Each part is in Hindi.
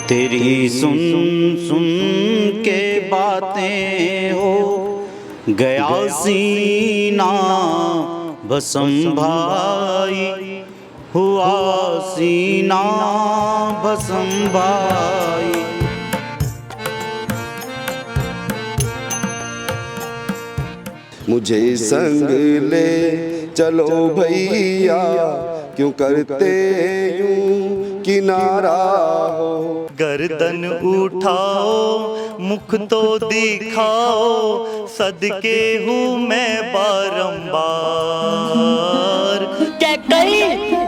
तेरी सुन सुन के बातें हो गया सीना भस्म भाई, हुआ सीना भस्म भाई। मुझे संग ले चलो भैया, क्यों करते यूं किनारा हो। गर्दन उठाओ मुख तो दिखाओ, सदके हूँ मैं बारंबार। क्या कही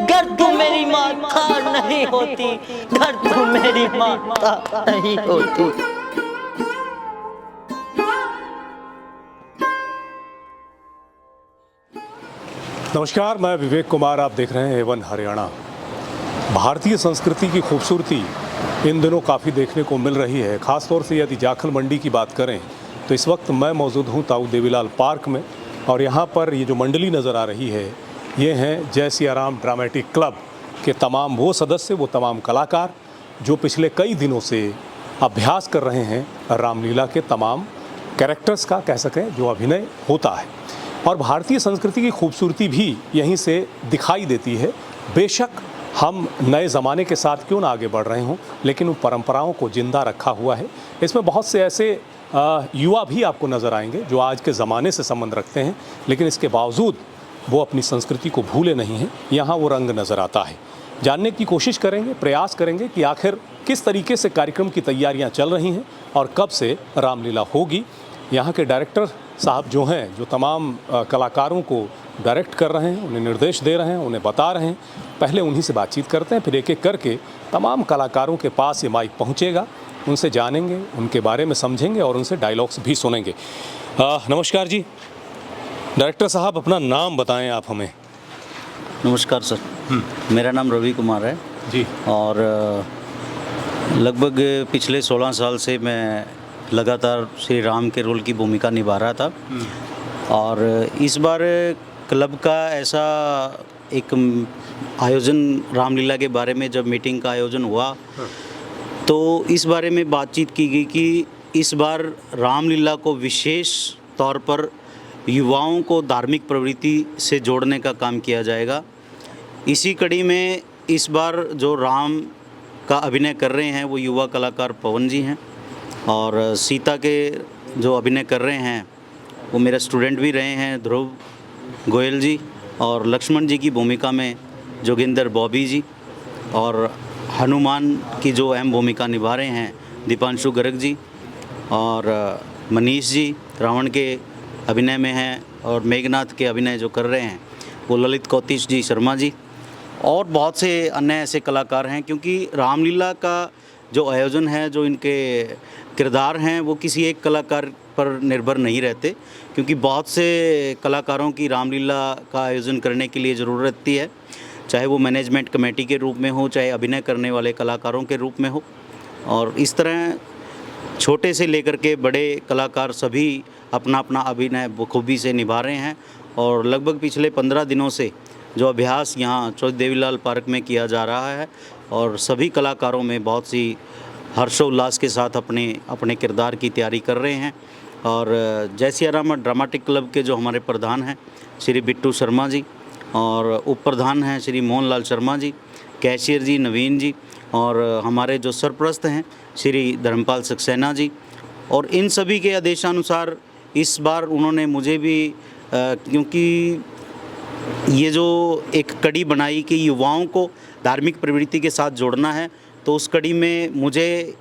गर तू मेरी माता नहीं होती, गर तू मेरी माता नहीं होती। नमस्कार, मैं विवेक कुमार, आप देख रहे हैं A1 हरियाणा। भारतीय संस्कृति की खूबसूरती इन दिनों काफ़ी देखने को मिल रही है। ख़ास तौर से यदि जाखल मंडी की बात करें तो इस वक्त मैं मौजूद हूँ ताऊ देवीलाल पार्क में, और यहाँ पर ये जो मंडली नज़र आ रही है ये हैं जय सिया राम ड्रामेटिक क्लब के तमाम वो सदस्य, वो तमाम कलाकार जो पिछले कई दिनों से अभ्यास कर रहे हैं रामलीला के तमाम कैरेक्टर्स का, कह सकें, जो अभिनय होता है। और भारतीय संस्कृति की खूबसूरती भी यहीं से दिखाई देती है। बेशक हम नए ज़माने के साथ क्यों ना आगे बढ़ रहे हों, लेकिन उन परंपराओं को ज़िंदा रखा हुआ है। इसमें बहुत से ऐसे युवा भी आपको नज़र आएंगे जो आज के ज़माने से संबंध रखते हैं, लेकिन इसके बावजूद वो अपनी संस्कृति को भूले नहीं हैं। यहाँ वो रंग नज़र आता है। जानने की कोशिश करेंगे, प्रयास करेंगे कि आखिर किस तरीके से कार्यक्रम की तैयारियाँ चल रही हैं और कब से रामलीला होगी। यहाँ के डायरेक्टर साहब जो हैं, जो तमाम कलाकारों को डायरेक्ट कर रहे हैं, उन्हें निर्देश दे रहे हैं, उन्हें बता रहे हैं, पहले उन्हीं से बातचीत करते हैं। फिर एक एक करके तमाम कलाकारों के पास ये माइक पहुँचेगा, उनसे जानेंगे, उनके बारे में समझेंगे और उनसे डायलॉग्स भी सुनेंगे। नमस्कार जी, डायरेक्टर साहब अपना नाम बताएं आप हमें। नमस्कार सर, मेरा नाम रवि कुमार है जी। और लगभग पिछले 16 साल से मैं लगातार श्री राम के रोल की भूमिका निभा रहा था। और इस बार क्लब का ऐसा एक आयोजन रामलीला के बारे में जब मीटिंग का आयोजन हुआ तो इस बारे में बातचीत की गई कि इस बार रामलीला को विशेष तौर पर युवाओं को धार्मिक प्रवृत्ति से जोड़ने का काम किया जाएगा। इसी कड़ी में इस बार जो राम का अभिनय कर रहे हैं वो युवा कलाकार पवन जी हैं, और सीता के जो अभिनय कर रहे हैं वो मेरे स्टूडेंट भी रहे हैं ध्रुव गोयल जी, और लक्ष्मण जी की भूमिका में जोगिंदर बॉबी जी, और हनुमान की जो अहम भूमिका निभा रहे हैं दीपांशु गर्ग जी, और मनीष जी रावण के अभिनय में हैं, और मेघनाथ के अभिनय जो कर रहे हैं वो ललित कौतिश जी शर्मा जी, और बहुत से अन्य ऐसे कलाकार हैं। क्योंकि रामलीला का जो आयोजन है, जो इनके किरदार हैं, वो किसी एक कलाकार पर निर्भर नहीं रहते, क्योंकि बहुत से कलाकारों की रामलीला का आयोजन करने के लिए ज़रूरत रहती है, चाहे वो मैनेजमेंट कमेटी के रूप में हो, चाहे अभिनय करने वाले कलाकारों के रूप में हो। और इस तरह छोटे से लेकर के बड़े कलाकार सभी अपना अपना अभिनय बखूबी से निभा रहे हैं। और लगभग पिछले 15 दिनों से जो अभ्यास यहाँ चौधरी देवीलाल पार्क में किया जा रहा है, और सभी कलाकारों में बहुत सी हर्षोल्लास के साथ अपने अपने किरदार की तैयारी कर रहे हैं। और जय सिया राम ड्रामेटिक क्लब के जो हमारे प्रधान हैं श्री बिट्टू शर्मा जी, और उप प्रधान हैं श्री मोहनलाल शर्मा जी, कैशियर जी नवीन जी, और हमारे जो सरप्रस्त हैं श्री धर्मपाल सक्सेना जी, और इन सभी के आदेशानुसार इस बार उन्होंने मुझे भी क्योंकि ये जो एक कड़ी बनाई कि युवाओं को धार्मिक प्रवृत्ति के साथ जोड़ना है, तो उस कड़ी में मुझे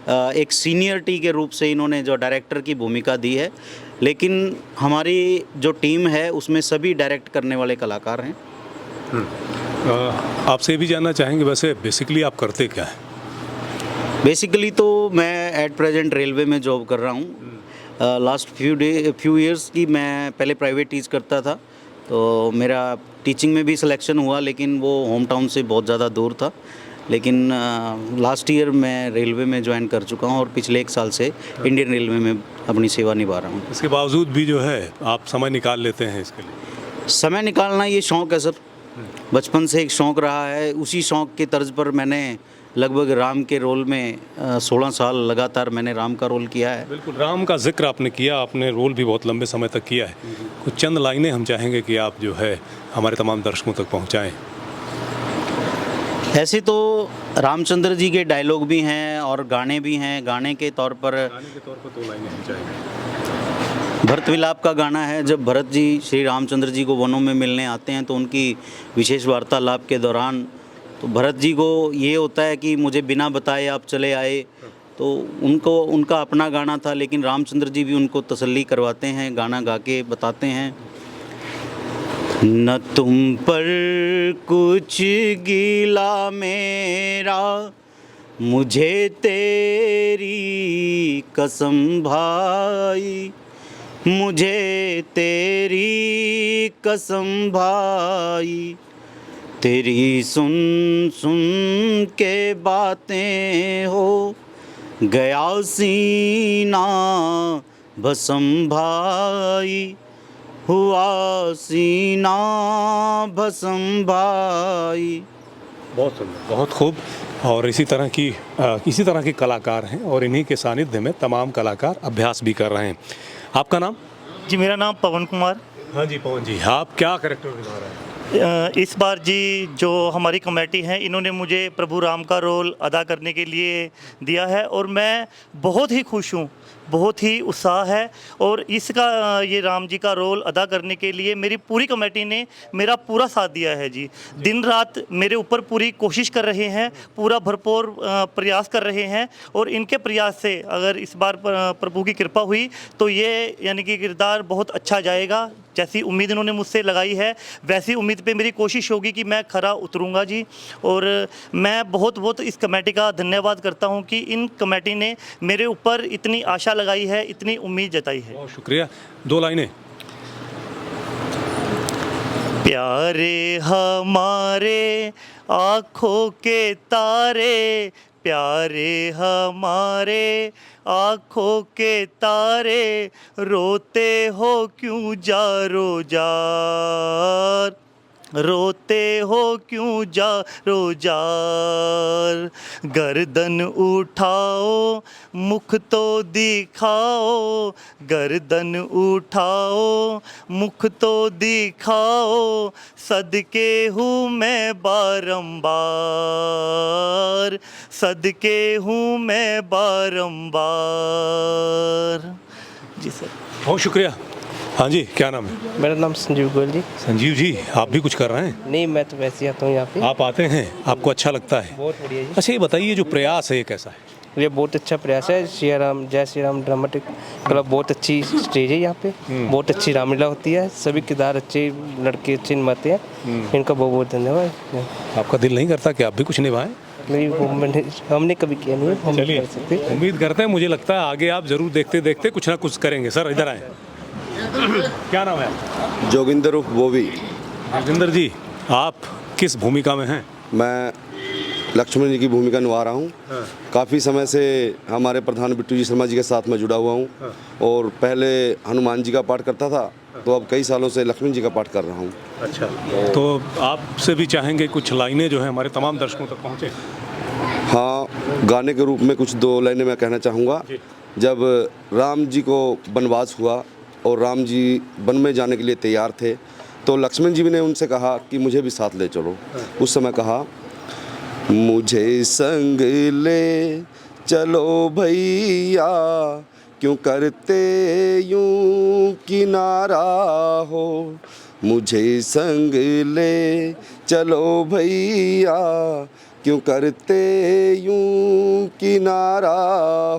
एक सीनियरिटी के रूप से इन्होंने जो डायरेक्टर की भूमिका दी है। लेकिन हमारी जो टीम है उसमें सभी डायरेक्ट करने वाले कलाकार हैं। आपसे भी जानना चाहेंगे, वैसे बेसिकली आप करते क्या हैं? बेसिकली तो मैं एट प्रेजेंट रेलवे में जॉब कर रहा हूँ। लास्ट फ्यू इयर्स की मैं पहले प्राइवेट टीच करता था, तो मेरा टीचिंग में भी सिलेक्शन हुआ, लेकिन वो होम टाउन से बहुत ज़्यादा दूर था। लेकिन लास्ट ईयर मैं रेलवे में ज्वाइन कर चुका हूँ, और पिछले 1 साल से इंडियन रेलवे में अपनी सेवा निभा रहा हूँ। इसके बावजूद भी जो है आप समय निकाल लेते हैं इसके लिए? समय निकालना ये शौक़ है सर। बचपन से एक शौक़ रहा है। उसी शौक़ के तर्ज पर मैंने लगभग राम के रोल में 16 साल लगातार मैंने राम का रोल किया है। बिल्कुल, राम का जिक्र आपने किया, आपने रोल भी बहुत लंबे समय तक किया है। कुछ चंद लाइनें हम चाहेंगे कि आप जो है हमारे तमाम दर्शकों तक पहुंचाएं। ऐसे तो रामचंद्र जी के डायलॉग भी हैं और गाने भी हैं। गाने के तौर पर 2 लाइनें हम चाहेंगे। भरत विलाप का गाना है। जब भरत जी श्री रामचंद्र जी को वनों में मिलने आते हैं तो उनकी विशेष वार्तालाप के दौरान तो भरत जी को ये होता है कि मुझे बिना बताए आप चले आए, तो उनका अपना गाना था, लेकिन रामचंद्र जी भी उनको तसल्ली करवाते हैं, गाना गा के बताते हैं। न तुम पर कुछ गिला मेरा, मुझे तेरी कसम भाई, मुझे तेरी कसम भाई, तेरी सुन सुन के बातें हो गया सीना भस्म भाई, हुआ सीना भस्म भाई। बहुत सुंदर, बहुत खूब। और इसी तरह के कलाकार हैं और इन्हीं के सानिध्य में तमाम कलाकार अभ्यास भी कर रहे हैं। आपका नाम? जी मेरा नाम पवन कुमार। हाँ जी पवन जी, आप क्या कैरेक्टर निभा रहे हैं? इस बार जी जो हमारी कमेटी है इन्होंने मुझे प्रभु राम का रोल अदा करने के लिए दिया है और मैं बहुत ही खुश हूँ, बहुत ही उत्साह है। और इसका ये राम जी का रोल अदा करने के लिए मेरी पूरी कमेटी ने मेरा पूरा साथ दिया है जी। दिन रात मेरे ऊपर पूरी कोशिश कर रहे हैं, पूरा भरपूर प्रयास कर रहे हैं और इनके प्रयास से अगर इस बार प्रभु की कृपा हुई तो ये यानी कि किरदार बहुत अच्छा जाएगा। जैसी उम्मीद इन्होंने मुझसे लगाई है वैसी उम्मीद पे मेरी कोशिश होगी कि मैं खरा उतरूंगा जी। और मैं बहुत इस कमेटी का धन्यवाद करता हूं कि इन कमेटी ने मेरे ऊपर इतनी आशा लगाई है, इतनी उम्मीद जताई है। बहुत शुक्रिया। 2 लाइनें। प्यारे हमारे आँखों के तारे, प्यारे हमारे आँखों के तारे, रोते हो क्यों जारो जार, रोते हो क्यों जारो जार, गर्दन उठाओ मुख तो दिखाओ, गर्दन उठाओ मुख तो दिखाओ, सदके हूँ मैं बारंबार, सदके हूँ मैं बारंबार। जी सर, बहुत शुक्रिया। हाँ जी, क्या नाम है? मेरा नाम संजीव गोयल जी। संजीव जी, आप भी कुछ कर रहे हैं? नहीं, मैं तो वैसे ही आता हूँ यहाँ पे। आप आते हैं, आपको अच्छा लगता है? बहुत बढ़िया जी। अच्छा ये बताइए, जो प्रयास है ये कैसा है? ये बहुत अच्छा प्रयास है। जय श्री राम ड्रामेटिक क्लब बहुत अच्छी स्टेज है यहाँ पे। बहुत अच्छी रामलीला होती है, सभी किरदार अच्छे, लड़के अच्छे निभाते हैं। इनका बहुत बहुत धन्यवाद। आपका दिल नहीं करता कि आप भी कुछ निभाएं? नहीं, हमने कभी किया नहीं है, हम नहीं कर सकते। उम्मीद करते हैं, मुझे लगता है आगे आप जरूर देखते देखते कुछ ना कुछ करेंगे। सर इधर आए। क्या नाम है? जोगिंदर उर्फ बॉबी। जोगिंदर जी, आप किस भूमिका में हैं? मैं लक्ष्मण जी की भूमिका निभा रहा हूँ। काफ़ी समय से हमारे प्रधान बिट्टू जी शर्मा जी के साथ मैं जुड़ा हुआ हूँ और पहले हनुमान जी का पाठ करता था, तो अब कई सालों से लक्ष्मण जी का पाठ कर रहा हूँ। अच्छा, तो आपसे भी चाहेंगे कुछ लाइनें जो है हमारे तमाम दर्शकों तक पहुँचे। हाँ, गाने के रूप में कुछ 2 लाइनें मैं कहना चाहूँगा। जब राम जी को वनवास हुआ और राम जी वन में जाने के लिए तैयार थे, तो लक्ष्मण जी ने उनसे कहा कि मुझे भी साथ ले चलो। उस समय कहा, मुझे संग ले चलो भैया, क्यों करते यूं किनारा हो, मुझे संग ले चलो भैया, क्यों करते यूं किनारा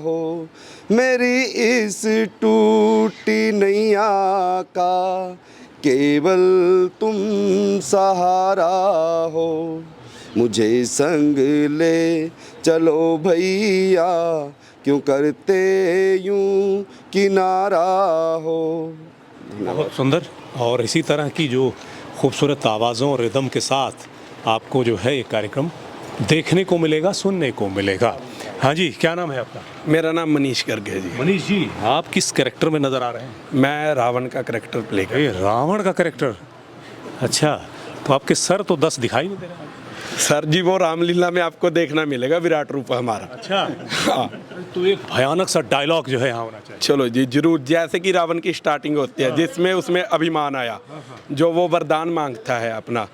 हो, मेरी इस टूटी नैया का केवल तुम सहारा हो, मुझे संग ले चलो भैया, क्यों करते यूं किनारा हो। बहुत सुंदर। और इसी तरह की जो खूबसूरत आवाज़ों और रिदम के साथ आपको जो है ये कार्यक्रम देखने को मिलेगा, सुनने को मिलेगा। हाँ जी, क्या नाम है आपका? मेरा नाम मनीष गर्ग है जी। मनीष जी, आप किस कैरेक्टर में नज़र आ रहे हैं? मैं रावण का कैरेक्टर प्ले कर। ये रावण का कैरेक्टर, अच्छा। तो आपके सर तो 10 दिखाई नहीं दे रहे हैं। सर जी वो रामलीला में आपको देखना मिलेगा विराट रूप हमारा। अच्छा, हाँ तो एक भयानक सा डायलॉग जो है यहाँ होना चाहिए। चलो जी जरूर, जैसे कि रावण की स्टार्टिंग होती है जिसमें उसमें अभिमान आया, जो वो वरदान मांगता है अपना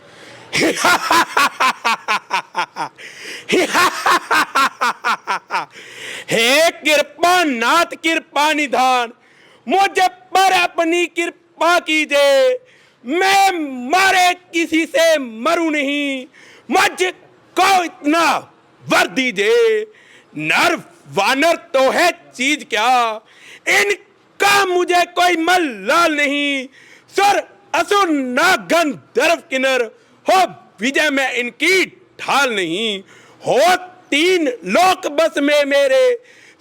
हे कृपा नाथ कृपा निधान, मुझे पर अपनी कृपा कीजिए, मैं मारे किसी से मरूं नहीं, मुझको इतना वर दीजिए। नर वानर तो है चीज क्या, इनका मुझे कोई मल्लाल नहीं, सुर असुर नाग गंधर्व किन्नर, हो विजय में इनकी ढाल नहीं, हो तीन लोक बस में मेरे,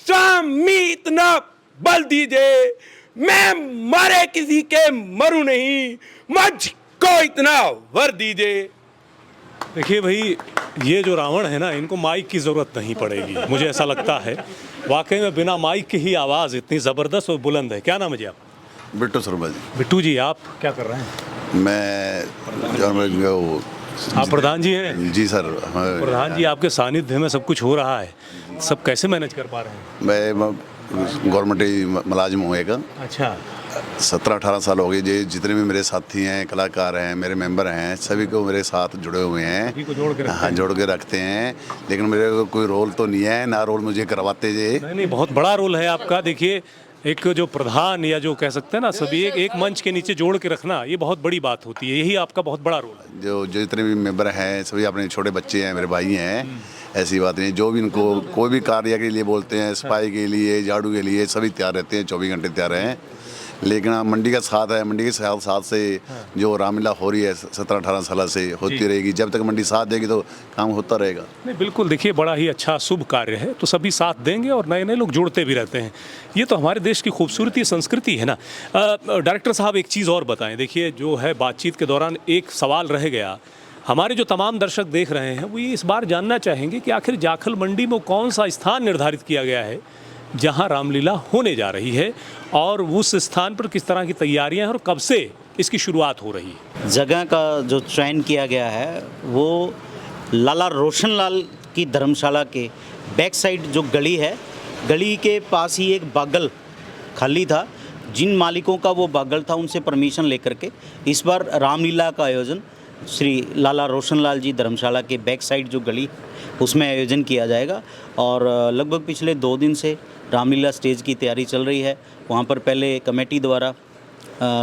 स्वामी इतना बल दीजिए, मैं मारे किसी के मरूं नहीं, मुझको इतना वर दीजिए। देखिए भाई, ये जो रावण है ना, इनको माइक की ज़रूरत नहीं पड़ेगी, मुझे ऐसा लगता है। वाकई में बिना माइक की ही आवाज़ इतनी ज़बरदस्त और बुलंद है। क्या नाम है जी आप? बिट्टू शर्मा जी। बिट्टू जी, आप क्या कर रहे हैं? मैं आप प्रधान जी हैं? जी सर। प्रधान जी, आपके सानिध्य में सब कुछ हो रहा है, सब कैसे मैनेज कर पा रहे हैं? मैं गवर्नमेंट मुलाजिम हूँ एक। अच्छा, 17-18 साल हो गए। ये जितने भी मेरे साथी हैं, कलाकार हैं, मेरे मेंबर हैं, सभी को मेरे साथ जुड़े हुए हैं। सभी को जोड़ के रखते हाँ, हैं। जोड़ के रखते हैं, लेकिन मेरे को कोई रोल तो नहीं है, ना रोल मुझे करवाते जे। नहीं, बहुत बड़ा रोल है आपका। देखिए, एक जो प्रधान या जो कह सकते हैं ना, सभी एक मंच के नीचे जोड़ के रखना, ये बहुत बड़ी बात होती है। यही आपका बहुत बड़ा रोल है। जो जितने भी मेंबर हैं सभी अपने छोटे बच्चे हैं, मेरे भाई हैं। ऐसी बात नहीं, जो भी इनको कोई भी कार्य के लिए बोलते हैं, सफाई के लिए, झाड़ू के लिए, सभी तैयार रहते हैं, 24 घंटे तैयार हैं। लेकिन मंडी का साथ है, मंडी के साथ से जो रामलीला हो रही है 17-18 साल से होती रहेगी। जब तक मंडी साथ देगी तो काम होता रहेगा। नहीं, बिल्कुल। देखिए, बड़ा ही अच्छा शुभ कार्य है, तो सभी साथ देंगे और नए नए लोग जुड़ते भी रहते हैं। ये तो हमारे देश की खूबसूरती, संस्कृति है ना। डायरेक्टर साहब, एक चीज़ और बताएं। देखिए, जो है बातचीत के दौरान एक सवाल रह गया, हमारे जो तमाम दर्शक देख रहे हैं वो ये इस बार जानना चाहेंगे कि आखिर जाखल मंडी में कौन सा स्थान निर्धारित किया गया है जहां रामलीला होने जा रही है, और उस स्थान पर किस तरह की तैयारियां हैं और कब से इसकी शुरुआत हो रही है। जगह का जो चयन किया गया है वो लाला रोशन लाल की धर्मशाला के बैक साइड जो गली है, गली के पास ही एक बागल खाली था। जिन मालिकों का वो बागल था उनसे परमिशन लेकर के इस बार रामलीला का आयोजन श्री लाला रोशन लाल जी धर्मशाला के बैक साइड जो गली उसमें आयोजन किया जाएगा। और लगभग पिछले 2 दिन से रामलीला स्टेज की तैयारी चल रही है। वहाँ पर पहले कमेटी द्वारा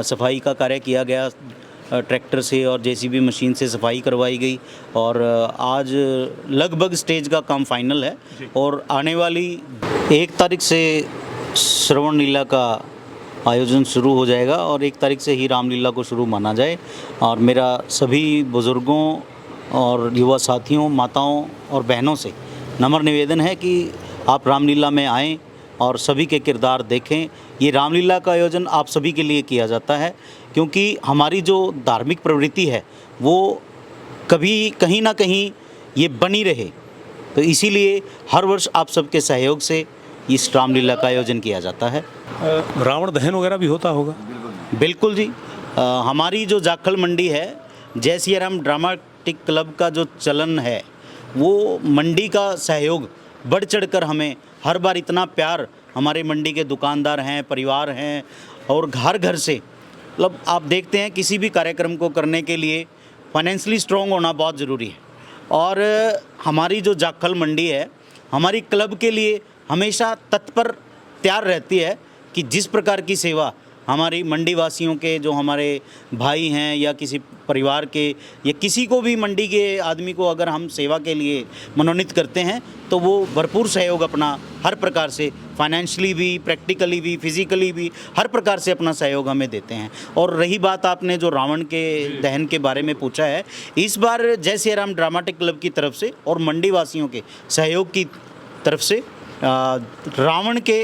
सफाई का कार्य किया गया, ट्रैक्टर से और जेसीबी मशीन से सफाई करवाई गई, और आज लगभग स्टेज का काम फाइनल है। और आने वाली 1 तारीख से श्रवण लीला का आयोजन शुरू हो जाएगा और 1 तारीख से ही रामलीला को शुरू माना जाए। और मेरा सभी बुज़ुर्गों और युवा साथियों, माताओं और बहनों से नम्र निवेदन है कि आप रामलीला में आएँ और सभी के किरदार देखें। ये रामलीला का आयोजन आप सभी के लिए किया जाता है, क्योंकि हमारी जो धार्मिक प्रवृत्ति है वो कभी कहीं ना कहीं ये बनी रहे, तो इसीलिए हर वर्ष आप सबके सहयोग से इस रामलीला का आयोजन किया जाता है। रावण दहन वगैरह भी होता होगा? बिल्कुल जी। हमारी जो जाखल मंडी है, जय सिया राम ड्रामाटिक क्लब का जो चलन है, वो मंडी का सहयोग बढ़ चढ़कर हमें हर बार इतना प्यार हमारे मंडी के दुकानदार हैं, परिवार हैं, और घर घर से, मतलब आप देखते हैं किसी भी कार्यक्रम को करने के लिए फाइनेंशियली स्ट्रॉन्ग होना बहुत ज़रूरी है। और हमारी जो जाखल मंडी है हमारी क्लब के लिए हमेशा तत्पर तैयार रहती है कि जिस प्रकार की सेवा हमारी मंडी वासियों के, जो हमारे भाई हैं या किसी परिवार के या किसी को भी मंडी के आदमी को अगर हम सेवा के लिए मनोनीत करते हैं तो वो भरपूर सहयोग अपना हर प्रकार से, फाइनेंशियली भी, प्रैक्टिकली भी, फिजिकली भी, हर प्रकार से अपना सहयोग हमें देते हैं। और रही बात आपने जो रावण के दहन के बारे में पूछा है, इस बार जय सिया राम ड्रामाटिक क्लब की तरफ से और मंडी वासियों के सहयोग की तरफ से रावण के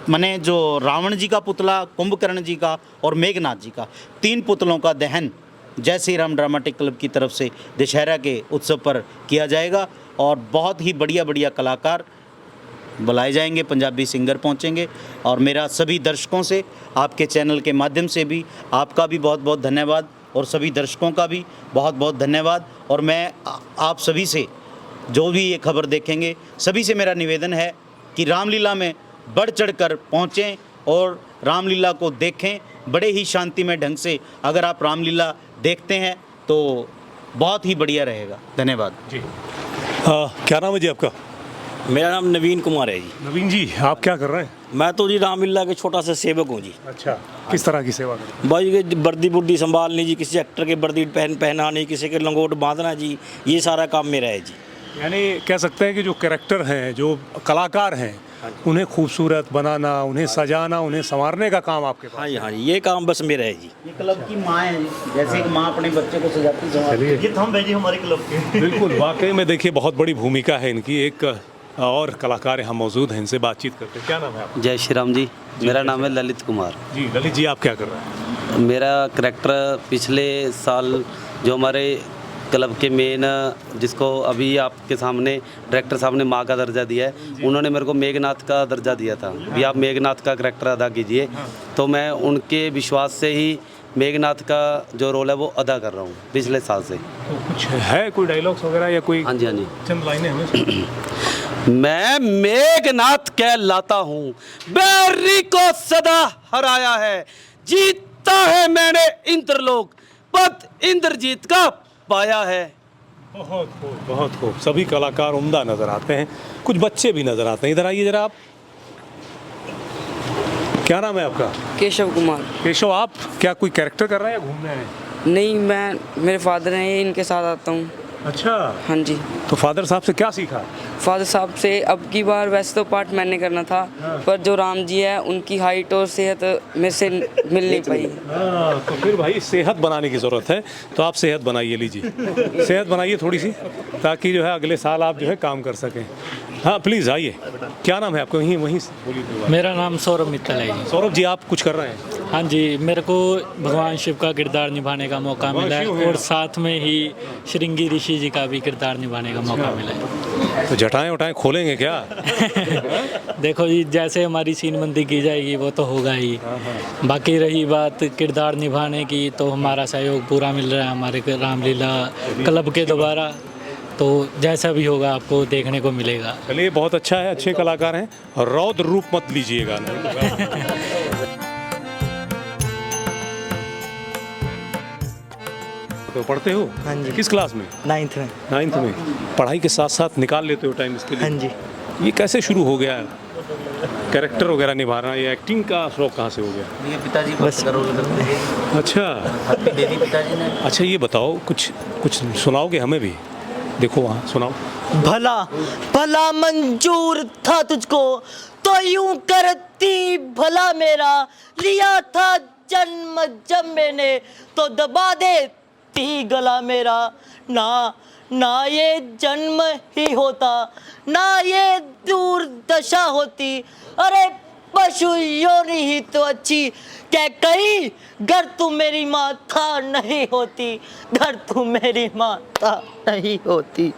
माने जो रावण जी का पुतला, कुंभकर्ण जी का और मेघनाथ जी का 3 पुतलों का दहन जय श्री राम ड्रामाटिक क्लब की तरफ से दशहरा के उत्सव पर किया जाएगा। और बहुत ही बढ़िया बढ़िया कलाकार बुलाए जाएंगे, पंजाबी सिंगर पहुंचेंगे। और मेरा सभी दर्शकों से, आपके चैनल के माध्यम से भी आपका भी बहुत बहुत धन्यवाद और सभी दर्शकों का भी बहुत बहुत धन्यवाद। और मैं आप सभी से, जो भी ये खबर देखेंगे, सभी से मेरा निवेदन है कि रामलीला में बढ़ चढ़ कर पहुँचें और रामलीला को देखें बड़े ही शांतिमय ढंग से। अगर आप रामलीला देखते हैं तो बहुत ही बढ़िया रहेगा। धन्यवाद जी। क्या नाम है जी आपका? मेरा नाम नवीन कुमार है जी। नवीन जी, आप क्या कर रहे हैं? मैं तो जी रामलीला के छोटा सा सेवक हूँ जी। अच्छा, किस तरह की सेवा करें? भाई ये वर्दी बुर्दी संभालनी जी, किसी एक्टर के वर्दी पहनानी, किसी के लंगोट बांधना जी, ये सारा काम मेरा है जी। यानी कह सकते हैं कि जो कैरेक्टर हैं, जो कलाकार हैं, उन्हें खूबसूरत बनाना, उन्हें सजाना, उन्हें संवारने का काम आपके पास? हाँ जी, हाँ जी, ये काम बस मेरा है जी। ये क्लब की माँ है, जैसे एक माँ अपने बच्चे को सजाती है। ये थंब है जी हमारे क्लब के। बिल्कुल, वाकई में देखिए बहुत बड़ी भूमिका है इनकी। एक और कलाकार यहाँ मौजूद हैं, इनसे बातचीत करते हैं। क्या नाम है आपका? जय श्री राम जी। मेरा नाम है ललित कुमार जी। ललित जी, आप क्या कर रहे हैं? मेरा करैक्टर पिछले साल जो हमारे क्लब के मेन, जिसको अभी आपके सामने डायरेक्टर साहब ने माँ का दर्जा दिया है, उन्होंने मेरे को मेघनाथ का दर्जा दिया था, भी आप मेघनाथ का करैक्टर अदा कीजिए। तो मैं उनके विश्वास से ही मेघनाथ का जो रोल है वो अदा कर रहा हूँ पिछले साल से। तो कुछ है कोई डायलॉग्स वगैरह या कोई? हाँ जी, हाँ जी। चंद लाइनें हमें। मैं मेघनाथ कहलाता हूँ, बैरी को सदा हराया है, जीता है मैंने इंद्रलोक, पद इंद्रजीत का पाया है। बहुत खूब, बहुत खूब। सभी कलाकार उम्दा नजर आते हैं, कुछ बच्चे भी नजर आते हैं। इधर आइए जरा आप। क्या नाम है आपका? केशव कुमार। केशव, आप क्या कोई कैरेक्टर कर रहे हैं या घूमने आए? नहीं, मैं, मेरे फादर हैं, ये इनके साथ आता हूँ। अच्छा। हाँ जी। तो फादर साहब से क्या सीखा? फादर साहब से अब की बार वैसे तो पार्ट मैंने करना था, पर जो राम जी है उनकी हाइट और सेहत मेरे से मिल नहीं पाई। तो फिर भाई सेहत बनाने की ज़रूरत है, तो आप सेहत बनाइए, लीजिए सेहत बनाइए थोड़ी सी, ताकि जो है अगले साल आप जो है काम कर सकें। हाँ प्लीज़ आइए। क्या नाम है आपका? वहीं वहीं बोलिए। मेरा नाम सौरभ मित्तल है जी। सौरभ जी, आप कुछ कर रहे हैं? हाँ जी, मेरे को भगवान शिव का किरदार निभाने का मौका मिला है और साथ में ही श्रृंगी ऋषि जी का भी किरदार निभाने का मौका मिला है। तो जटाएं वटाएं खोलेंगे क्या? देखो जी, जैसे हमारी सीनबंदी की जाएगी वो तो होगा ही। बाकी रही बात किरदार निभाने की, तो हमारा सहयोग पूरा मिल रहा है हमारे रामलीला क्लब के द्वारा, तो जैसा भी होगा आपको देखने को मिलेगा। चलिए, बहुत अच्छा है, अच्छे कलाकार हैं, और रौद्र रूप मत लीजिएगा। तो पढ़ते हो? हाँ जी। किस क्लास में? 9th में। 9th में। पढ़ाई के साथ साथ निकाल लेते हो टाइम इसके लिए? हाँ जी। ये कैसे शुरू हो गया कैरेक्टर वगैरह निभाना? ये एक्टिंग का शौक कहाँ से हो गया? ये पिताजी बस रोल करते हैं। अच्छा। दे दी पिताजी ने। अच्छा, ये बताओ, कुछ कुछ सुनाओगे हमें भी? देखो वहाँ सुनाओ। भला भला मंजूर था तुझको तो यूं करती, भला मेरा लिया था जन्म जब मैंने तो दबा देती गला मेरा। ना ना ये जन्म ही होता, ना ये दुर्दशा होती, अरे पशु योनि ही तो अच्छी, क्या कहीं घर तू मेरी माता नहीं होती, घर तू मेरी माता नहीं होती।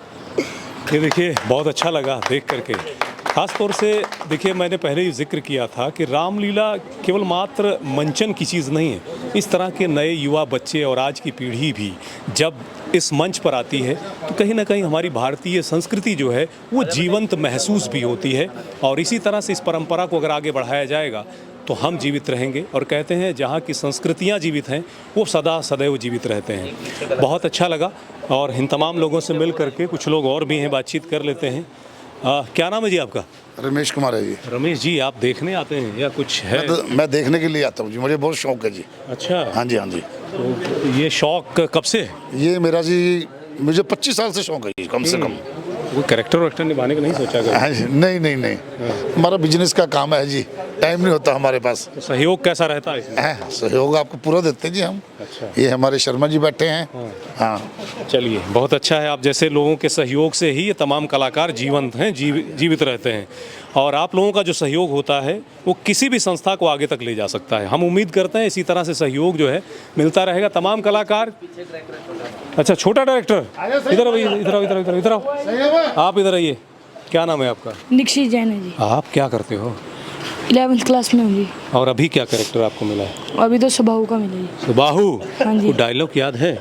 ये देखिए, बहुत अच्छा लगा देख करके। ख़ास तौर से देखिए, मैंने पहले ही जिक्र किया था कि रामलीला केवल मात्र मंचन की चीज़ नहीं है। इस तरह के नए युवा बच्चे और आज की पीढ़ी भी जब इस मंच पर आती है, तो कहीं ना कहीं हमारी भारतीय संस्कृति जो है वो जीवंत महसूस भी होती है। और इसी तरह से इस परंपरा को अगर आगे बढ़ाया जाएगा तो हम जीवित रहेंगे। और कहते हैं जहाँ की संस्कृतियाँ जीवित हैं वो सदा सदैव जीवित रहते हैं। बहुत अच्छा लगा, और इन तमाम लोगों से मिल करके, कुछ लोग और भी हैं, बातचीत कर लेते हैं। क्या नाम है जी आपका? रमेश कुमार है जी। रमेश जी, आप देखने आते हैं या कुछ है? मैं देखने के लिए आता हूँ जी, मुझे बहुत शौक है जी। अच्छा। हाँ जी, हाँ जी। तो ये शौक कब से है? ये मेरा जी, मुझे 25 साल से शौक है जी, कम से कम। वो कैरेक्टर वैक्टर निभाने का नहीं सोचा गया? हाँ जी, नहीं नहीं नहीं, हमारा बिजनेस का काम है जी, टाइम नहीं होता हमारे पास। तो सहयोग कैसा रहता है इसमें? सहयोग आपको पूरा देते हैं जी हम। अच्छा। ये हमारे शर्मा जी बैठे हैं। हाँ। चलिए, बहुत अच्छा है। आप जैसे लोगों के सहयोग से ही ये तमाम कलाकार जीवंत हैं, जीवित रहते हैं। और आप लोगों का जो सहयोग होता है वो किसी भी संस्था को आगे तक ले जा सकता है। हम उम्मीद करते हैं इसी तरह से सहयोग जो है मिलता रहेगा। तमाम कलाकार। अच्छा, छोटा डायरेक्टर, इधर आओ, इधर आओ, इधर इधर इधर आओ, आप इधर आइए। क्या नाम है आपका? निक्षी जैन है जी। आप क्या करते हो? 11th क्लास में हूँ जी। और अभी क्या कैरेक्टर आपको मिला है? अभी तो सुबाहू का मिला जी। सुबाहू? हाँ जी। वो डायलॉग याद है?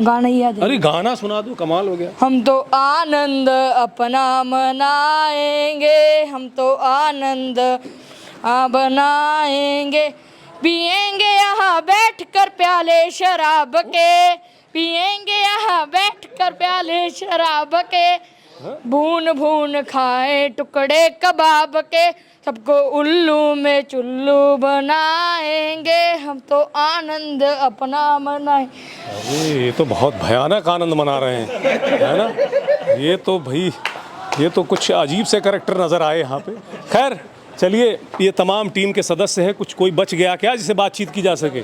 गाना ही याद है। अरे गाना सुना दो, कमाल हो गया। हम तो आनंद अपना मनाएंगे, हम तो आनंद बनाएंगे, पिएंगे यहाँ बैठकर प्याले शराब के, पिएंगे यहाँ बैठकर प्याले शराब के, भून भून खाए टुकड़े कबाब के, सबको उल्लू में चुल्लू बनाएंगे, हम तो आनंद अपना मनाए। अरे ये तो बहुत भयानक आनंद मना रहे हैं, है ना? ये तो भाई, ये तो कुछ अजीब से कैरेक्टर नज़र आए यहाँ पे। खैर चलिए, ये तमाम टीम के सदस्य हैं। कुछ कोई बच गया क्या जिसे बातचीत की जा सके?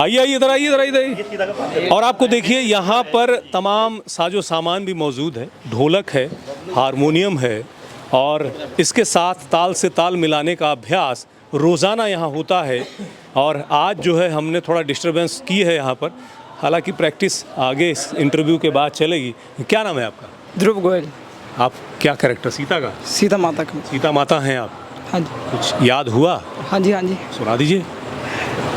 आइए आइए, इधर आइए, इधर आइए। और आपको देखिए यहाँ पर तमाम साजो सामान भी मौजूद है। ढोलक है, हारमोनियम है, और इसके साथ ताल से ताल मिलाने का अभ्यास रोज़ाना यहाँ होता है। और आज जो है हमने थोड़ा डिस्टर्बेंस की है यहाँ पर, हालांकि प्रैक्टिस आगे इस इंटरव्यू के बाद चलेगी। क्या नाम है आपका? ध्रुव गोयल। आप क्या कैरेक्टर? सीता का? सीता माता का। सीता माता हैं आप? हाँ जी। कुछ याद हुआ? हाँ जी, हाँ जी। सुना दीजिए।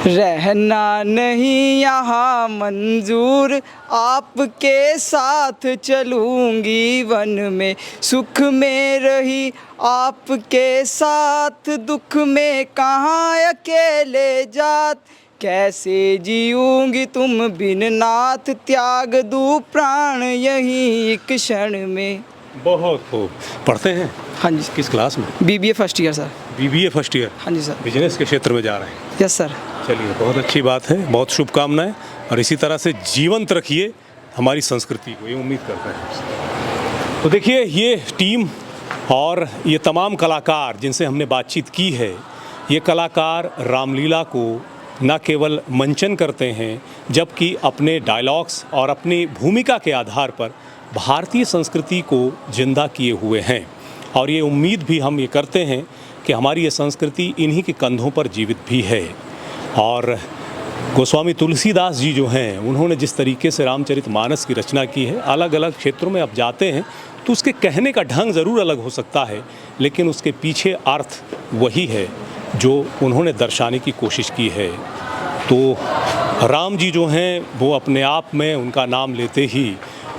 रहना नहीं यहाँ मंजूर, आपके साथ चलूँगी वन में, सुख में रही आपके साथ, दुख में कहाँ अकेले जात, कैसे जीऊँगी तुम बिन नाथ, त्याग दूँ प्राण यही एक क्षण में। बहुत खूब। पढ़ते हैं? हाँ जी। किस क्लास में? BBA first year sir. BBA first year? हाँ जी सर। बिजनेस के क्षेत्र में जा रहे हैं? Yes sir. चलिए, बहुत अच्छी बात है, बहुत शुभकामनाएं, और इसी तरह से जीवंत रखिए हमारी संस्कृति को, ये उम्मीद करते हैं। तो देखिए, ये टीम और ये तमाम कलाकार जिनसे हमने बातचीत की है, ये कलाकार रामलीला को न केवल मंचन करते हैं, जबकि अपने डायलॉग्स और अपनी भूमिका के आधार पर भारतीय संस्कृति को जिंदा किए हुए हैं। और ये उम्मीद भी हम ये करते हैं कि हमारी ये संस्कृति इन्हीं के कंधों पर जीवित भी है। और गोस्वामी तुलसीदास जी जो हैं, उन्होंने जिस तरीके से रामचरितमानस की रचना की है, अलग अलग क्षेत्रों में आप जाते हैं तो उसके कहने का ढंग ज़रूर अलग हो सकता है, लेकिन उसके पीछे अर्थ वही है जो उन्होंने दर्शाने की कोशिश की है। तो राम जी जो हैं, वो अपने आप में उनका नाम लेते ही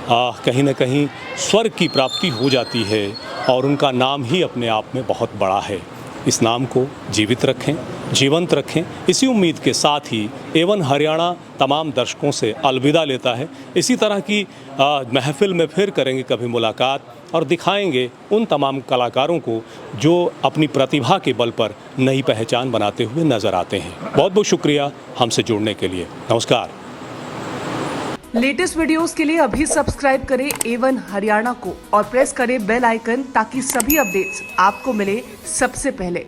कहीं ना कहीं स्वर्ग की प्राप्ति हो जाती है, और उनका नाम ही अपने आप में बहुत बड़ा है। इस नाम को जीवित रखें, जीवंत रखें। इसी उम्मीद के साथ ही A1 हरियाणा तमाम दर्शकों से अलविदा लेता है। इसी तरह की महफिल में फिर करेंगे कभी मुलाकात, और दिखाएंगे उन तमाम कलाकारों को जो अपनी प्रतिभा के बल पर नई पहचान बनाते हुए नज़र आते हैं। बहुत बहुत शुक्रिया हमसे जुड़ने के लिए। नमस्कार। लेटेस्ट वीडियोस के लिए अभी सब्सक्राइब करें A1 हरियाणा को और प्रेस करें बेल आइकन, ताकि सभी अपडेट्स आपको मिले सबसे पहले।